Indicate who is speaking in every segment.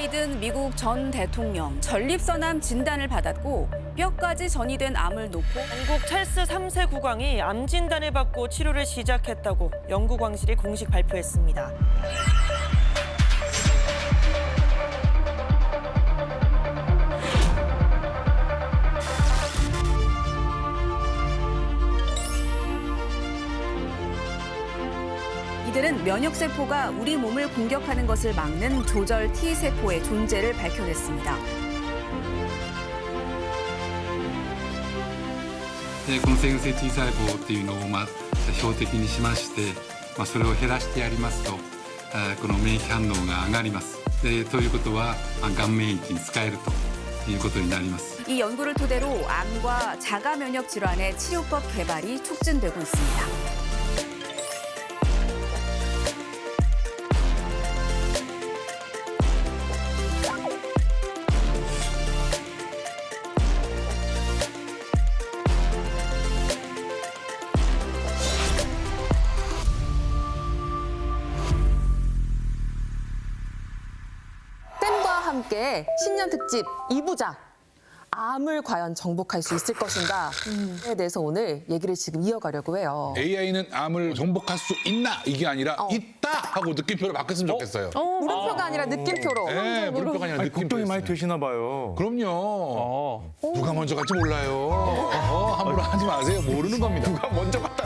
Speaker 1: 바이든 미국 전 대통령 전립선암 진단을 받았고 뼈까지 전이된 암을 놓고
Speaker 2: 영국 찰스 3세 국왕이 암 진단을 받고 치료를 시작했다고 영국 왕실이 공식 발표했습니다.
Speaker 1: 이들은 면역세포가 우리 몸을 공격하는 것을 막는 조절 T세포의 존재를 밝혀냈습니다.
Speaker 3: この線性 T 細胞っていうのを標的にしまして、それを減らしてやりますと、この免疫反応が上がります。ということは、がん免疫に使えるということになります。
Speaker 1: 이 연구를 토대로 암과 자가 면역 질환의 치료법 개발이 촉진되고 있습니다.
Speaker 4: 댐과 함께 신년 특집 2부작 암을 과연 정복할 수 있을 것인가에 대해서 오늘 얘기를 지금 이어가려고 해요.
Speaker 5: AI는 암을 정복할 수 있나 이게 아니라 있다 하고 느낌표를 바뀌었으면 좋겠어요.
Speaker 4: 물음표가 아니라 느낌표로.
Speaker 5: 네, 물음표가 아니라 느낌표.
Speaker 6: 걱정이 많이 되시나 봐요.
Speaker 5: 그럼요. 누가 먼저 갈지 몰라요. 함부로 하지 마세요. 모르는 겁니다. 누가 먼저 갔다.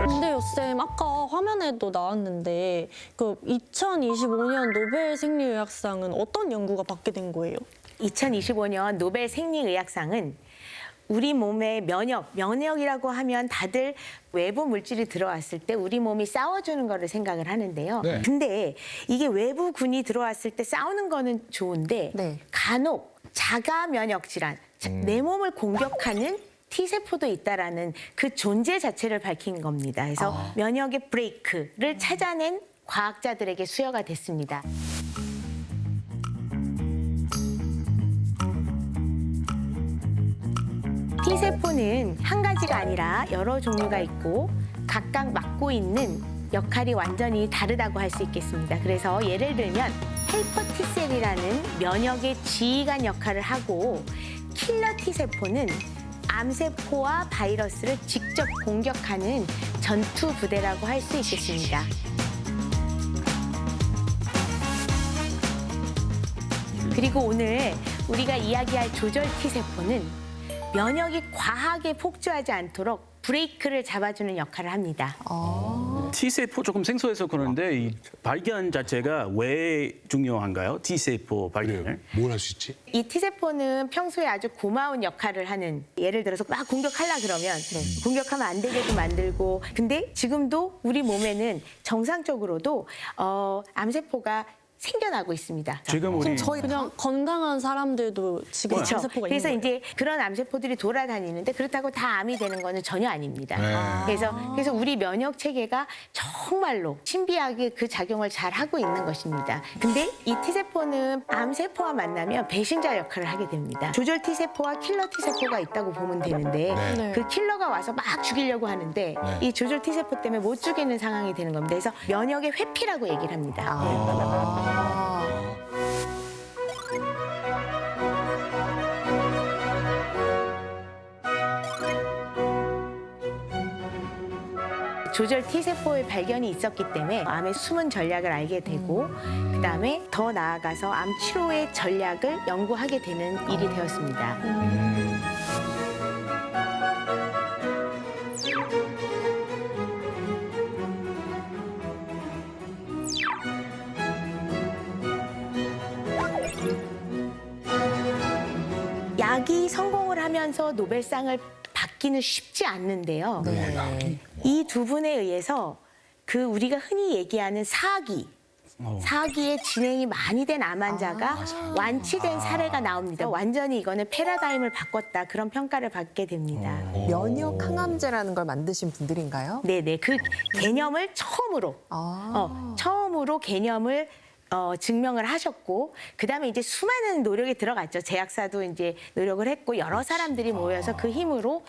Speaker 7: 근데요, 쌤, 아까 화면에도 나왔는데 그 2025년 노벨 생리의학상은 어떤 연구가 받게 된 거예요?
Speaker 8: 2025년 노벨 생리의학상은 우리 몸의 면역이라고 하면 다들 외부 물질이 들어왔을 때 우리 몸이 싸워주는 거를 생각을 하는데요.
Speaker 5: 네.
Speaker 8: 근데 이게 외부군이 들어왔을 때 싸우는 거는 좋은데
Speaker 4: 네.
Speaker 8: 간혹 자가 면역 질환, 내 몸을 공격하는 T세포도 있다라는 그 존재 자체를 밝힌 겁니다. 그래서 면역의 브레이크를 찾아낸 과학자들에게 수여가 됐습니다. T세포는 한 가지가 아니라 여러 종류가 있고 각각 맡고 있는 역할이 완전히 다르다고 할 수 있겠습니다. 그래서 예를 들면 헬퍼 T셀이라는 면역의 지휘관 역할을 하고 킬러 T세포는 암세포와 바이러스를 직접 공격하는 전투 부대라고 할 수 있겠습니다. 그리고 오늘 우리가 이야기할 조절 T세포는 면역이 과하게 폭주하지 않도록 브레이크를 잡아주는 역할을 합니다.
Speaker 9: T세포 조금 생소해서 그러는데 이 발견 자체가 왜 중요한가요? T세포 발견을?
Speaker 5: 뭘 할 수 있지?
Speaker 8: 이 T세포는 평소에 아주 고마운 역할을 하는, 예를 들어서 막 공격하려 그러면 공격하면 안 되게도 만들고, 근데 지금도 우리 몸에는 정상적으로도 암세포가 생겨나고 있습니다.
Speaker 9: 지금 우리
Speaker 7: 저희 그냥 건강한 사람들도 지금
Speaker 8: 그렇죠.
Speaker 7: 암세포가 있는
Speaker 8: 그래서
Speaker 7: 거예요?
Speaker 8: 이제 그런 암세포들이 돌아다니는데 그렇다고 다 암이 되는 거는 전혀 아닙니다. 그래서 우리 면역 체계가 정말로 신비하게 그 작용을 잘 하고 있는 것입니다. 근데 이 T세포는 암세포와 만나면 배신자 역할을 하게 됩니다. 조절 T세포와 킬러 T세포가 있다고 보면 되는데
Speaker 7: 네.
Speaker 8: 그 킬러가 와서 막 죽이려고 하는데 이 조절 T세포 때문에 못 죽이는 상황이 되는 겁니다. 그래서 면역의 회피라고 얘기를 합니다. 조절 T세포의 발견이 있었기 때문에 암의 숨은 전략을 알게 되고 그다음에 더 나아가서 암 치료의 전략을 연구하게 되는 일이 되었습니다. 약이 성공을 하면서 노벨상을 받기는 쉽지 않는데요. 이 두 분에 의해서 그 우리가 흔히 얘기하는 사기의 진행이 많이 된 암 환자가 완치된 사례가 나옵니다. 완전히 이거는 패러다임을 바꿨다, 그런 평가를 받게 됩니다.
Speaker 4: 면역 항암제라는 걸 만드신 분들인가요?
Speaker 8: 네네, 그 개념을 처음으로 개념을 증명을 하셨고, 그다음에 이제 수많은 노력이 들어갔죠. 제약사도 이제 노력을 했고, 여러 사람들이 모여서 그 힘으로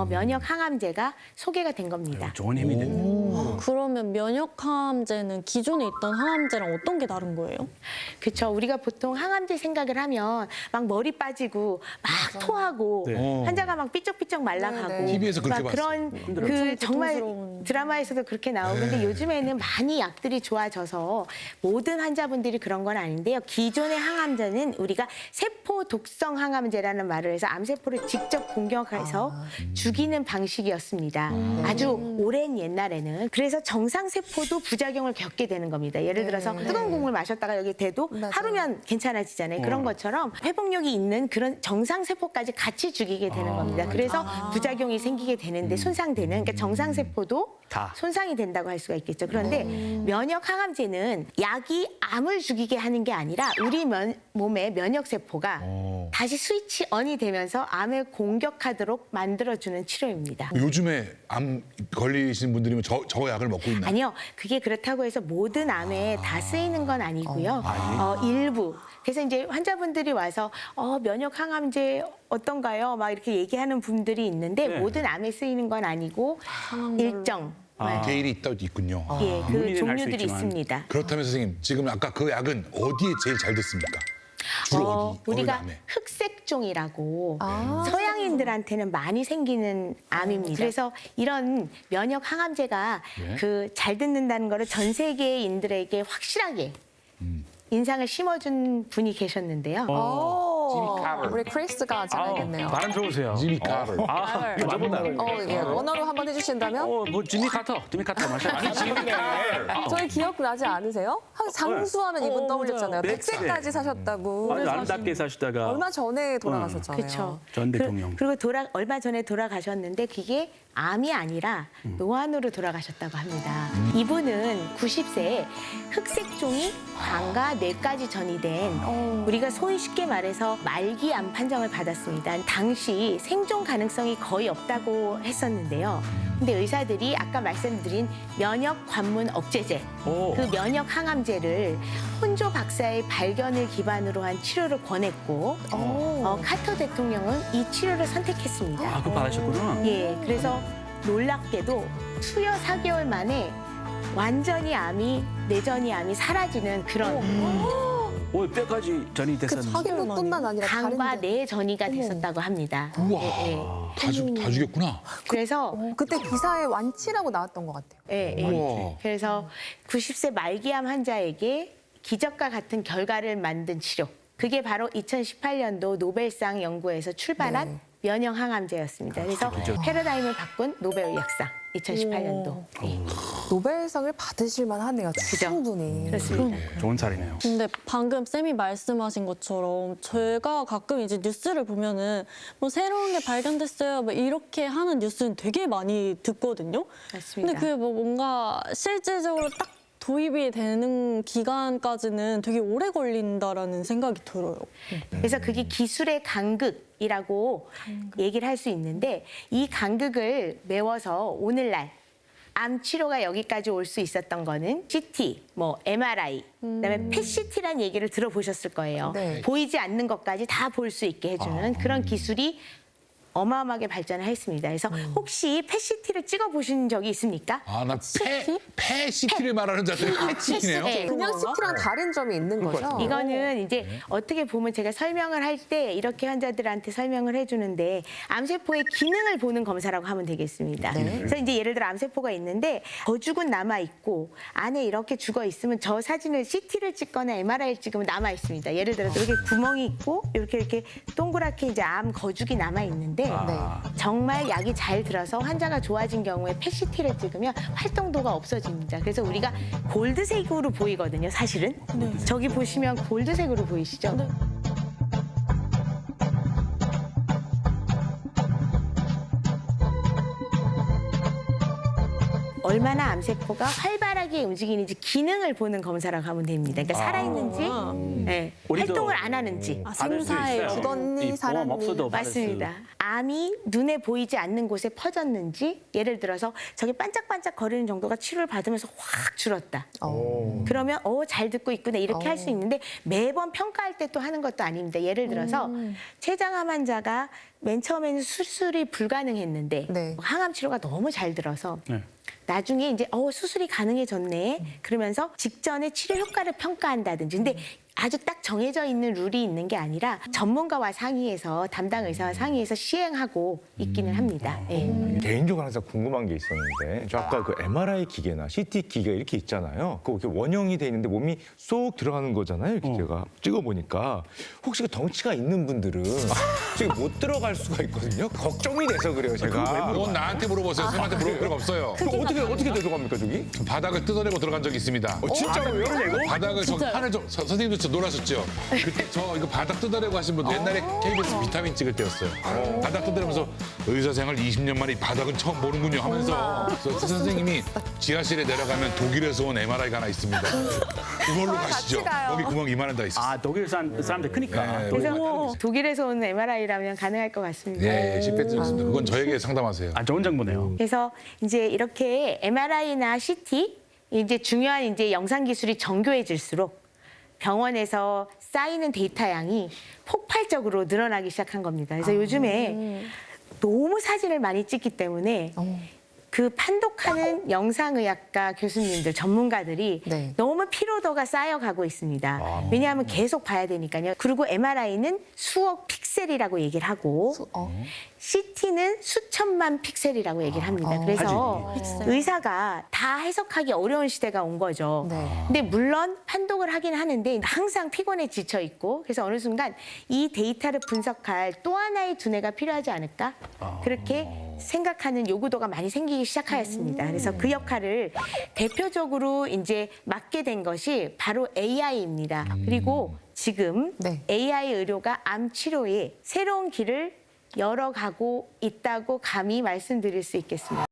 Speaker 8: 면역 항암제가 소개가 된 겁니다.
Speaker 9: 좋은 힘이 됐네요.
Speaker 7: 그러면 면역 항암제는 기존에 있던 항암제랑 어떤 게 다른 거예요?
Speaker 8: 그렇죠. 우리가 보통 항암제 생각을 하면 막 머리 빠지고 막 토하고
Speaker 9: 네.
Speaker 8: 환자가 막 삐쩍삐쩍 말라가고
Speaker 4: 네, 네.
Speaker 5: TV에서 그렇게
Speaker 8: 막 그런 그 정말
Speaker 7: 고통스러운.
Speaker 8: 드라마에서도 그렇게 나오고 근데 요즘에는 많이 약들이 좋아져서 모든 환자분들이 그런 건 아닌데요. 기존의 항암제는 우리가 세포 독성 항암제라는 말을 해서 암세포를 직접 공격해서 죽이는 방식이었습니다. 아주 오랜 옛날에는. 그래서 정상 세포도 부작용을 겪게 되는 겁니다. 예를 들어서 뜨거운 국물 마셨다가 여기 대도 하루면 괜찮아지잖아요. 그런 것처럼 회복력이 있는 그런 정상 세포까지 같이 죽이게 되는 겁니다. 그래서 부작용이 생기게 되는데 손상되는, 그러니까 정상 세포도
Speaker 9: 다.
Speaker 8: 손상이 된다고 할 수가 있겠죠. 그런데 면역 항암제는 약이 암을 죽이게 하는 게 아니라 우리 몸의 면역 세포가 다시 스위치 언이 되면서 암을 공격하도록 만들어주는 치료입니다.
Speaker 5: 요즘에 암 걸리신 분들이면 저 약을 먹고 있나요?
Speaker 8: 아니요, 그게 그렇다고 해서 모든 암에 다 쓰이는 건 아니고요. 일부. 그래서 이제 환자분들이 와서 면역 항암제 어떤가요? 막 이렇게 얘기하는 분들이 있는데
Speaker 9: 네.
Speaker 8: 모든 암에 쓰이는 건 아니고 일정.
Speaker 5: 개일이 있군요.
Speaker 8: 예, 그
Speaker 9: 논의는 할수
Speaker 8: 종류들이
Speaker 9: 있지만.
Speaker 8: 있습니다.
Speaker 5: 그렇다면 선생님, 지금 아까 그 약은 어디에 제일 잘 됐습니까? 주로 어느
Speaker 8: 우리가
Speaker 5: 암에?
Speaker 8: 흑색종이라고 서양인들한테는 많이 생기는 암입니다. 그래서 이런 면역 항암제가 그 잘 듣는다는 거를 전 세계인들에게 확실하게 인상을 심어준 분이 계셨는데요.
Speaker 4: 우리 크리스가 잘 알겠네요.
Speaker 9: 발음 좋으세요.
Speaker 5: 지미 카터.
Speaker 9: 아, 저보다.
Speaker 4: 이게 원어로 한번 해주신다면?
Speaker 9: 뭐 지미 카터 맞아요. 아니 지미 카터.
Speaker 4: 저희 기억 나지 않으세요? 장수하면 이분 떠올렸잖아요.
Speaker 9: 맞아요.
Speaker 4: 100세까지 사셨다고.
Speaker 9: 아주 아름답게 사시다가
Speaker 4: 얼마 전에 돌아가셨잖아요.
Speaker 8: 그렇죠.
Speaker 9: 전 대통령.
Speaker 8: 그리고 얼마 전에 돌아가셨는데 그게 암이 아니라 노안으로 돌아가셨다고 합니다. 이분은 90세에 흑색종이 관과 뇌까지 전이된 우리가 소위 쉽게 말해서 말기 암 판정을 받았습니다. 당시 생존 가능성이 거의 없다고 했었는데요. 근데 의사들이 아까 말씀드린 면역 관문 억제제,
Speaker 9: 오.
Speaker 8: 그 면역 항암제를 혼조 박사의 발견을 기반으로 한 치료를 권했고 카터 대통령은 이 치료를 선택했습니다.
Speaker 9: 아, 그거 받으셨구나.
Speaker 8: 예, 그래서 놀랍게도 수여 4개월 만에 완전히 내전이 암이 사라지는 그런
Speaker 9: 오, 뼈까지 전이
Speaker 4: 그
Speaker 9: 됐었는데.
Speaker 4: 사기뿐만 아니라
Speaker 8: 간과
Speaker 4: 다른
Speaker 8: 뇌 전이가 됐었다고 합니다.
Speaker 5: 우와,
Speaker 8: 예, 예.
Speaker 5: 다 죽였구나.
Speaker 8: 그래서
Speaker 4: 그때 기사에 완치라고 나왔던 것 같아요.
Speaker 8: 예, 예.
Speaker 5: 우와.
Speaker 8: 그래서 90세 말기암 환자에게 기적과 같은 결과를 만든 치료. 그게 바로 2018년도 노벨상 연구에서 출발한 면역 항암제였습니다. 그래서 패러다임을 바꾼 노벨 의학상 2018년도. 예.
Speaker 4: 노벨상을 받으실 만하네요. 충분히.
Speaker 8: 그렇습니다.
Speaker 9: 좋은 살이네요.
Speaker 7: 근데 방금 쌤이 말씀하신 것처럼 제가 가끔 이제 뉴스를 보면은 뭐 새로운 게 발견됐어요. 뭐 이렇게 하는 뉴스는 되게 많이 듣거든요.
Speaker 8: 맞습니다.
Speaker 7: 근데 그게 뭐 뭔가 실질적으로 딱 도입이 되는 기간까지는 되게 오래 걸린다라는 생각이 들어요.
Speaker 8: 그래서 그게 기술의 간극이라고 얘기를 할 수 있는데 이 간극을 메워서 오늘날 암 치료가 여기까지 올 수 있었던 거는 CT, 뭐 MRI, 그다음에 PET-CT라는 얘기를 들어보셨을 거예요.
Speaker 4: 네.
Speaker 8: 보이지 않는 것까지 다 볼 수 있게 해주는 그런 기술이 어마어마하게 발전을 했습니다. 그래서 혹시 PET-CT를 찍어보신 적이 있습니까?
Speaker 5: 나 폐CT를 말하는 줄 알았더니 폐CT네요.
Speaker 8: 네.
Speaker 4: 그냥 CT랑 다른 점이 있는 거죠?
Speaker 8: 이거는 이제 어떻게 보면 제가 설명을 할 때 이렇게 환자들한테 설명을 해주는데 암세포의 기능을 보는 검사라고 하면 되겠습니다. 그래서 이제 예를 들어 암세포가 있는데 거죽은 남아 있고 안에 이렇게 죽어 있으면 저 사진을 CT를 찍거나 MRI를 찍으면 남아 있습니다. 예를 들어 이렇게 구멍이 있고 이렇게 동그랗게 이제 암 거죽이 남아 있는데 정말 약이 잘 들어서 환자가 좋아진 경우에 PET-CT를 찍으면 활동도가 없어집니다. 그래서 우리가 골드색으로 보이거든요, 사실은. 저기 보시면 골드색으로 보이시죠? 얼마나 암세포가 활발하게 움직이는지 기능을 보는 검사라고 하면 됩니다. 그러니까 살아있는지, 네,
Speaker 9: 우리도
Speaker 8: 활동을 안 하는지.
Speaker 9: 받을 수
Speaker 7: 생사에
Speaker 9: 있어요.
Speaker 4: 죽었니,
Speaker 9: 이 보험
Speaker 4: 살았니.
Speaker 9: 없어도 받을 수.
Speaker 8: 맞습니다. 암이 눈에 보이지 않는 곳에 퍼졌는지, 예를 들어서 저게 반짝반짝 거리는 정도가 치료를 받으면서 확 줄었다. 그러면 잘 듣고 있구나 이렇게 할 수 있는데 매번 평가할 때 또 하는 것도 아닙니다. 예를 들어서 췌장암 환자가 맨 처음에는 수술이 불가능했는데
Speaker 4: 네.
Speaker 8: 항암 치료가 너무 잘 들어서
Speaker 9: 네.
Speaker 8: 나중에 이제 수술이 가능해졌네. 그러면서 직전에 치료 효과를 평가한다든지. 근데 아주 딱 정해져 있는 룰이 있는 게 아니라 전문가와 상의해서 담당 의사와 상의해서 시행하고 있기는 합니다. 예.
Speaker 6: 개인적으로 항상 궁금한 게 있었는데 저 아까 그 MRI 기계나 CT 기계 이렇게 있잖아요. 그거 이렇게 원형이 돼 있는데 몸이 쏙 들어가는 거잖아요. 이렇게 제가 찍어보니까 혹시 그 덩치가 있는 분들은 지금 못 들어갈 수가 있거든요. 걱정이 돼서 그래요, 제가.
Speaker 5: 그건 나한테 물어보세요. 쌤한테 물어볼 필요가 없어요.
Speaker 6: 그럼 어떻게 들어갑니까, 저기?
Speaker 5: 바닥을 뜯어내고 들어간 적이 있습니다.
Speaker 6: 진짜로요?
Speaker 5: 바닥을 저 판을 좀 선생님도 저 놀라셨죠? 그때 저 이거 바닥 뜯어내고 하신 분들 옛날에 KBS 비타민 찍을 때였어요. 바닥 뜯어내면서 의사 생활 20년 만에 이 바닥은 처음 보는군요 하면서 그래서 선생님이 지하실에 내려가면 독일에서 온 MRI가 하나 있습니다. 그걸로 가시죠. 여기 구멍 이만한 데 있어요.
Speaker 9: 아, 독일 사람들 크니까.
Speaker 5: 네,
Speaker 8: 그래서 독일에서 온 MRI라면 가능할 것 같습니다.
Speaker 5: 네, 10배 있습니다. 그건 저에게 상담하세요.
Speaker 9: 아, 좋은 정보네요.
Speaker 8: 그래서 이제 이렇게 MRI나 CT 이제 중요한 이제 영상 기술이 정교해질수록 병원에서 쌓이는 데이터 양이 폭발적으로 늘어나기 시작한 겁니다. 그래서 요즘에 너무 사진을 많이 찍기 때문에 그 판독하는 영상의학과 교수님들, 전문가들이
Speaker 4: 네.
Speaker 8: 너무 피로도가 쌓여가고 있습니다. 왜냐하면 계속 봐야 되니까요. 그리고 MRI는 수억 픽셀이라고 얘기를 하고 CT는 수천만 픽셀이라고 얘기를 합니다. 그래서 의사가 다 해석하기 어려운 시대가 온 거죠.
Speaker 4: 네.
Speaker 8: 근데 물론 판독을 하긴 하는데 항상 피곤에 지쳐 있고 그래서 어느 순간 이 데이터를 분석할 또 하나의 두뇌가 필요하지 않을까? 그렇게 생각하는 요구도가 많이 생기기 시작하였습니다. 그래서 그 역할을 대표적으로 이제 맡게 된 것이 바로 AI입니다. 그리고 지금
Speaker 4: 네.
Speaker 8: AI 의료가 암 치료에 새로운 길을 열어가고 있다고 감히 말씀드릴 수 있겠습니다.